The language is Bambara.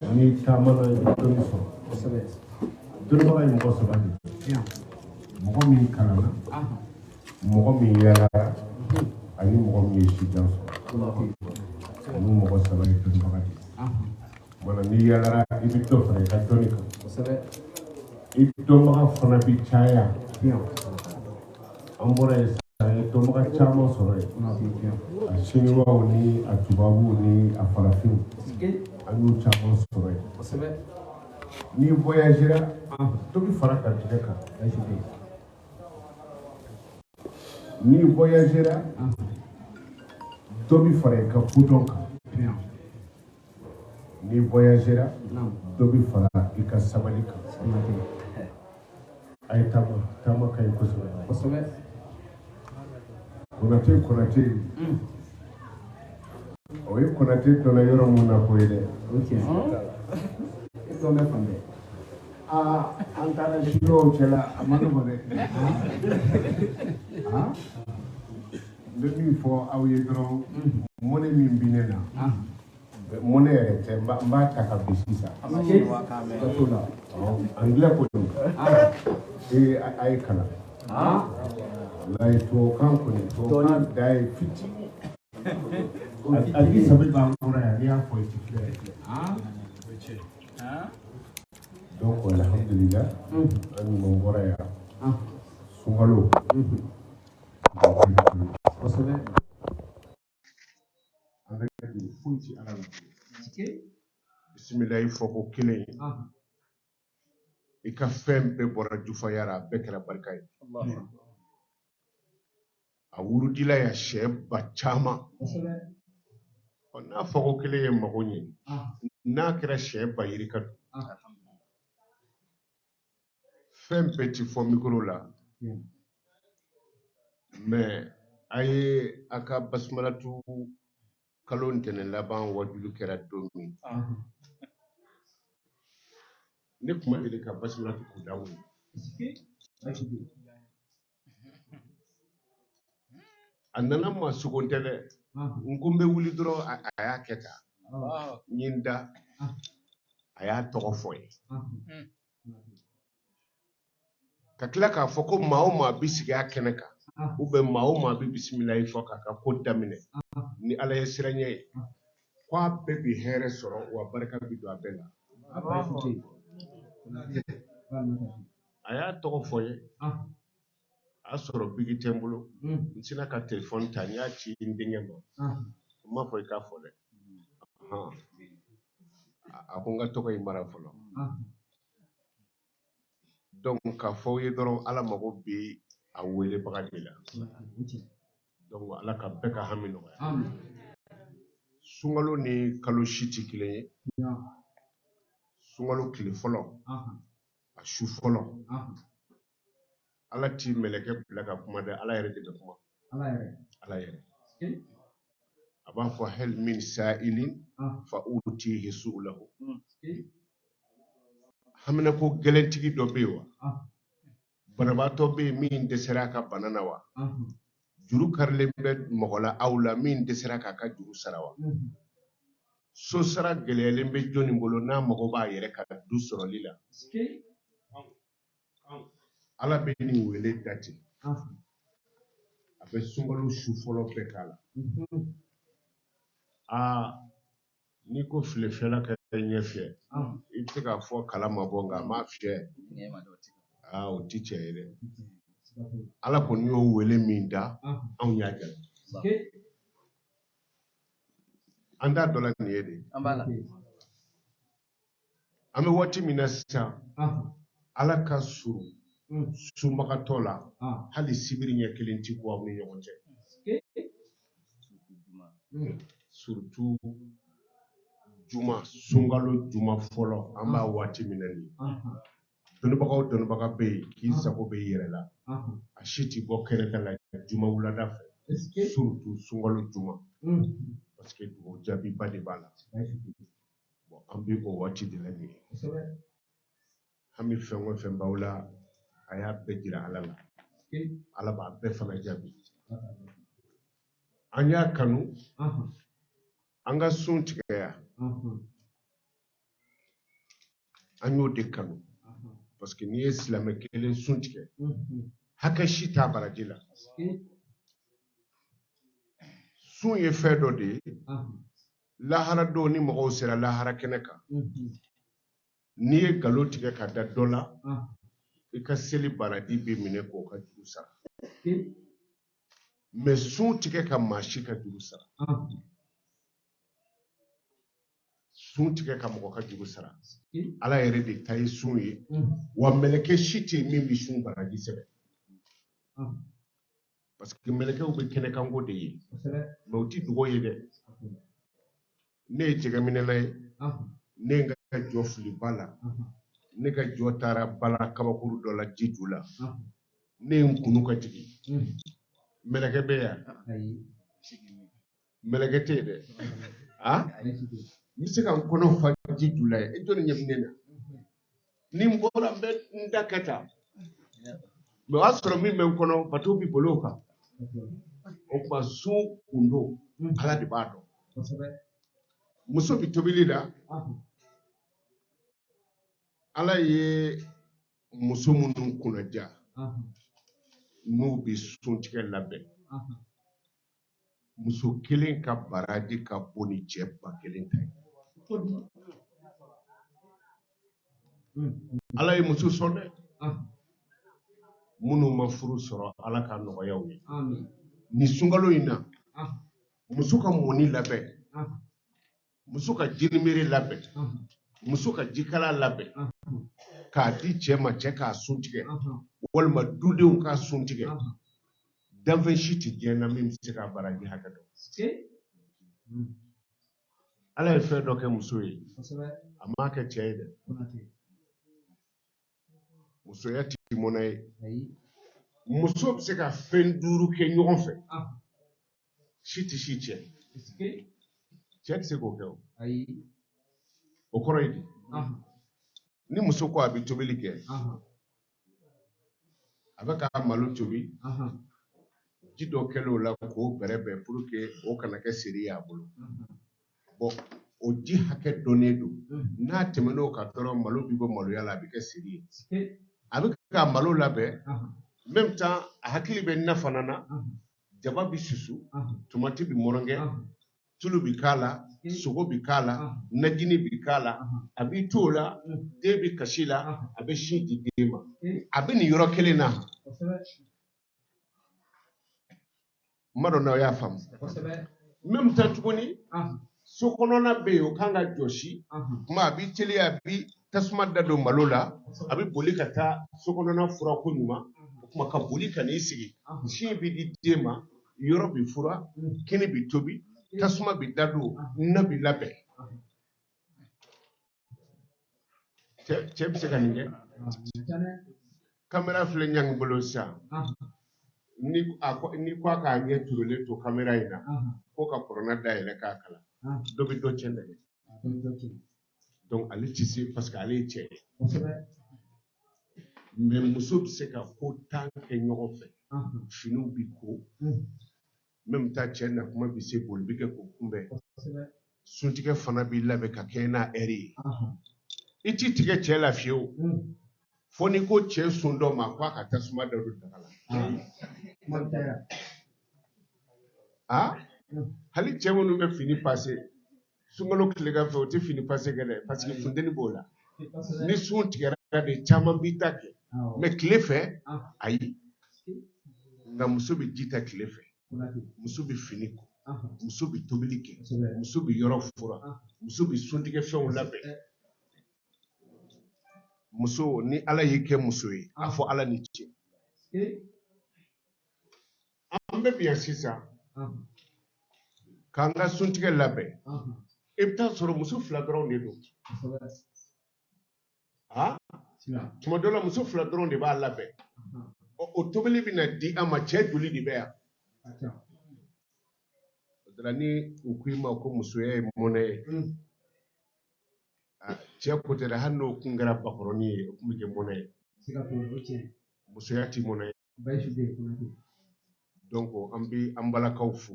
ni tamana doni so doni ba mo so ba ni mo mi kanana mo mi yala ani mo mi shidan so ani mo so ba ni doni ba mana ni yala ibi to fa ka doni ko ito mga fana bi chaya ambora ito mga chama so Chinois ni atubabu ni afarafin anu chama so ni voyagera to bi fara ka tika ni voyagera to bi fara ka putonka ni voyagera to bi fara ka sabalika ay tama kay ko so konate oye konate to la yoro muna ko ide to me fande antara shiro chela amano bode depuis fo awye dron mone min binena mone rete mba taka bisisa anglais ko ay kala lai to kan ko ni to kan dai fiti ali sabe ba ngora ya fo tikle donc alhamdulillah an mo ngora ya sungalo wasale avec du funti ala bismillah fo ko kile e ka fembe bora jufa yara bekra barkay allah a wurudila ya sheba chama ona foko kele ye magonye na kira sheba yirika fem petit fo micro la mais aye aka basmalatu kalon tenen laban wajulu kera domi ne kuma ile ka basmalatu ku dawo annana ma sugontele ngumbe wuli dro aya keta nyinda aya toko foy kakla ka foko maoma bisiga keneka ube maoma bi bismillah foka ka kodamine ni ala yesranye kwa bebi here soro wa baraka bi do abela aya toko foy asoro bigi tembulo nsina ka telephone tanya chi ndingemo ma foy ka fole akunga toko imara folo donc ka foye doron ala mago bi a wele bagadila donc ala ka beka hamino sungalo ni kalo shiti kile sungalo kile folo a shu folo ala ti meleke blaga kuma da ala yare de kuma ala yare aba fo hel min sa'ilin fa utihi su'lahu hamna ko gelentigi do bewa baraba to be min de seraka banana wa juru karle be mogola awla min de seraka ka juru sarawa so sara gelele be joni mbolo na mogo ba yere ka du soro lila ala be ni wele dati abe sungalo shu folo be kala ni ko file fela ka nyefe ite ka fo kala mabonga ma fie o tiche ele ala ko ni o wele minda on yaga anda dola ni ede ambala ame wati minasa ala ka suru sumakatola hali sibiri nya kelenti ko amni yonte surtout juma sungalo juma folo amba wati minani donu baga be ki sako be yerela ashiti bo kere kala juma wulada fe surtout sungalo juma parce que do jabi bade bala bon ambi ko wati de la ni hami fengo fen bawla aya be jira alala ala ba be fana jabi anya kanu anga sun tigaya an y'o de kanu parce que n'i ye silamɛ kelen sun tigɛ hakɛ si t'a baraji la sun ye fɛn dɔ de ye lahara don ni mɔgɔw sera lahara kɛnɛ kan n'i ye nkalon tigɛ ka da dɔ la i ka seli baraji bɛ minɛ k'o ka juru sara mais sun tigɛ ka maa si ka juru sara sun tigɛ ka mɔgɔ ka juru sara ala yɛrɛ de ta ye sun ye wa mɛlɛkɛ si tɛ min bɛ sun baraji sɛbɛn parce que mɛlɛkɛw bɛ kɛnɛkanko de ye mais u tɛ dogo ye dɛ ne ye jɛgɛminɛla ye ne ye n ka jɔ fili ba la ne ka jɔ taara bala kabakuru dɔ la ji ju la ne ye n kunu ka jigin mɛlɛkɛ bɛ yan mɛlɛkɛ tɛ yen dɛ n bɛ se ka n kɔnɔ fa ji ju la ye e jɔnni ɲɛ bɛ ne na ni n bɔra n bɛ n da kɛ tan mais o y'a sɔrɔ min bɛ n kɔnɔ bateau bɛ boli o kan o tuma sun kun don ala de b'a dɔn muso bɛ tobili la ala ye muso minnu kunnaja n'u bɛ sun tigɛ labɛn muso kelen ka baraji ka bon ni cɛ ba kelen ta ye ala ye muso sɔn dɛ minnu ma furu sɔrɔ ala ka nɔgɔyaw ye ni sunkalo in na muso ka mɔni labɛn muso ka jirimere labɛn muso ka jikala labɛn k'a di cɛ ma cɛ k'a sun tigɛ walima dudenw k'a sun tigɛ danfɛn si tɛ diɲɛ na min bɛ se k'a baraji hakɛ dɔn ala ye fɛn dɔ kɛ muso ye a m'a kɛ cɛ ye dɛ musoya tɛ mɔnɛ ye muso bɛ se ka fɛn 5 kɛ ɲɔgɔn fɛ si tɛ si cɛ cɛ tɛ se k'o kɛ o kɔrɔ ye di ni muso ko a bɛ tobili kɛ a bɛ ka malo tobi ji dɔ kɛlen o la k'o bɛrɛbɛn pour que o kana kɛ seri y'a bolo bon o ji hakɛ dɔnnen don n'a tɛmɛn'o kan dɔrɔn malo bɛ bɔ maloya la a bɛ kɛ seri ye a bɛ ka malo labɛn même temps a hakili bɛ na fana na jaba bɛ susu tomati bɛ mɔrɔngɛ tulu bɛ k'a la sogo bɛ k'a la najini bɛ k'a la a bɛ to o la den bɛ kasi la a bɛ sin di den ma a bɛ nin yɔrɔ kelen na n ma dɔn n'aw y'a faamu même temps tuguni so kɔnɔna bɛ yen o kan ka jɔsi kuma a bɛ teliya a bɛ tasuma da don malo la a bɛ boli ka taa so kɔnɔna fura ko ɲuman o kuma ka boli ka n'i sigi sin bɛ di den ma yɔrɔ bɛ fura kini bɛ tobi tasuma bɛ da don na bɛ labɛn cɛ bɛ se ka nin kɛ kamera filɛ ɲangi bolo sisan ni ko a k'a ɲɛ turulen to kamera in na ko ka kɔrɔna dayɛlɛ k'a kalan dɔ bɛ dɔ cɛn dɛ donc ale tɛ se parce que ale ye cɛ ye mais muso bɛ se ka ko 10 kɛ ɲɔgɔn fɛ finiw bɛ ko même temps cɛ na kuma bɛ se boli bɛ kɛ k'o kunbɛn suntigɛ fana bɛ labɛn ka kɛ n'a heure ye i t'i tigɛ cɛ la fiyewu fo ni ko cɛ sun dɔ ma ko a ka tasuma da don daga la hali cɛ minnu bɛ fini passe sunkalo tilegan fɛ o tɛ fini passe kɛ dɛ parce que funteni b'o la ni sun tigɛra de caman b'i ta kɛ mais tile fɛ ayi nka muso bɛ ji ta tile fɛ muso bɛ fini ko muso bɛ tobili kɛ muso bɛ yɔrɔ fura muso bɛ suntigɛ fɛnw labɛn muso ni ala y'i kɛ muso ye a fɔ ala ni ce an bɛ bi yan sisan k'an ka suntigɛ labɛn i bɛ taa sɔrɔ muso 2 dɔrɔn de don tuma dɔ la muso 2 dɔrɔn de b'a labɛn o tobili bɛ na di an ma cɛ joli de bɛ yan o dara ni u ko i ma ko musoya ye mɔnɛ ye cɛ ko tɛ dɛ hali n'o kun kɛra bakɔrɔni ye o tun bɛ kɛ mɔnɛ ye musoya tɛ mɔnɛ ye donc an bɛ an balakaw fo